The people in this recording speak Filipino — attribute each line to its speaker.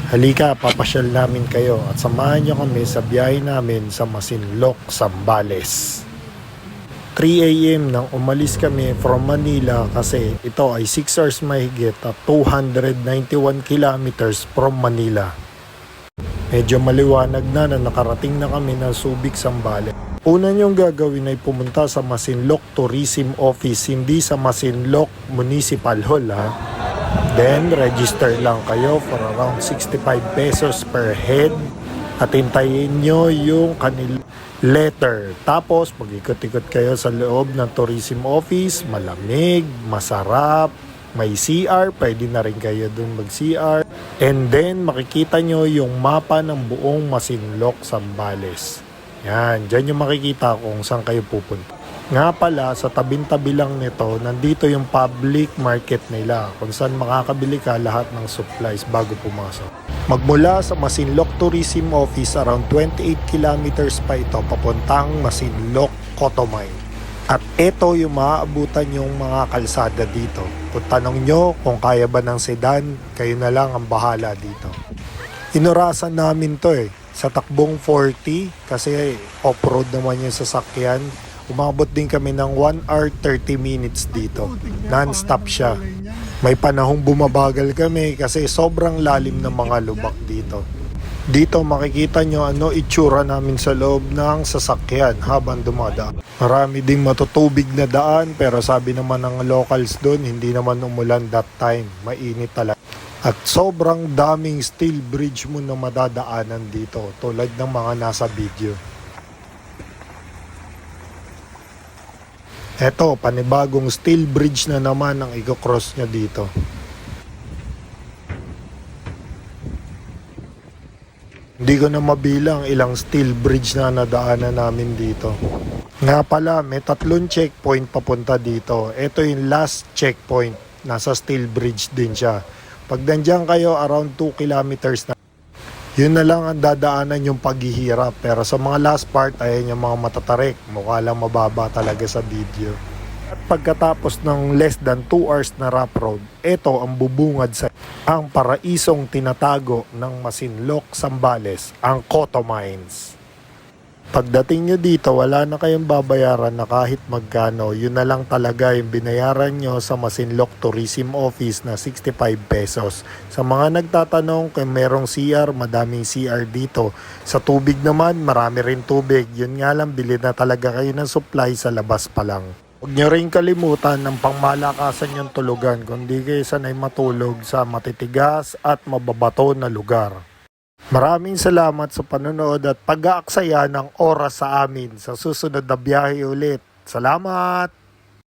Speaker 1: Halika, papasyal namin kayo at samahan nyo kami sa biyahe namin sa Masinloc, Zambales. 3 a.m. nang umalis kami from Manila kasi ito ay 6 hours mahigit at 291 kilometers from Manila. Medyo maliwanag na nakarating na kami ng Subic, Zambales. Una nyong gagawin ay pumunta sa Masinloc Tourism Office, hindi sa Masinloc Municipal Hall ha. Then, register lang kayo for around 65 pesos per head at hintayin nyo yung kanilang letter. Tapos, mag-ikot-ikot kayo sa loob ng tourism office, malamig, masarap, may CR, pwede na rin kayo dun mag-CR. And then, makikita nyo yung mapa ng buong Masinloc, Zambales. Yan, dyan yung makikita kung saan kayo pupunta. Nga pala, sa tabing-tabi lang nito, nandito yung public market nila kung saan makakabili ka lahat ng supplies bago pumasok. Magmula sa Masinloc Tourism Office, around 28 kilometers pa ito papuntang Masinloc Cotton Mine. At ito yung maaabutan yung mga kalsada dito. Kung tanong nyo kung kaya ba ng sedan, kayo na lang ang bahala dito. Inurasan namin to sa takbong 40 kasi off-road naman yung sasakyan. Umabot din kami ng 1 hour 30 minutes dito. Non-stop siya. May panahong bumabagal kami kasi sobrang lalim ng mga lubak dito. Dito makikita nyo ano itsura namin sa loob ng sasakyan habang dumadaan. Marami ding matutubig na daan pero sabi naman ng locals doon hindi naman umulan that time. Mainit talaga. At sobrang daming steel bridge mo na madadaanan dito tulad ng mga nasa video. Eto, panibagong steel bridge na naman ang i-cross niya dito. Hindi ko na mabilang ilang steel bridge na nadaanan namin dito. Nga pala, may 3 checkpoint papunta dito. Ito yung last checkpoint. Nasa steel bridge din siya. Pag nandiyan kayo, around 2 kilometers na. Yun na lang ang dadaanan yung paghihirap. Pero sa mga last part, ayan yung mga matatarik. Mukha lang mababa talaga sa video. At pagkatapos ng less than 2 hours na rough road, ito ang bubungad sa ang paraisong tinatago ng Masinloc, Zambales, ang Cotton Mines. Pagdating nyo dito, wala na kayong babayaran na kahit magkano. Yun na lang talaga yung binayaran nyo sa Masinloc Tourism Office na 65 pesos. Sa mga nagtatanong kung merong CR, madaming CR dito. Sa tubig naman, marami rin tubig. Yun nga lang, bili na talaga kayo ng supply sa labas pa lang. Huwag nyo rin kalimutan ng pangmalakasan yung tulugan kung di kayo sanay matulog sa matitigas at mababato na lugar. Maraming salamat sa panonood at pag-aaksaya ng oras sa amin sa susunod na biyahe ulit. Salamat!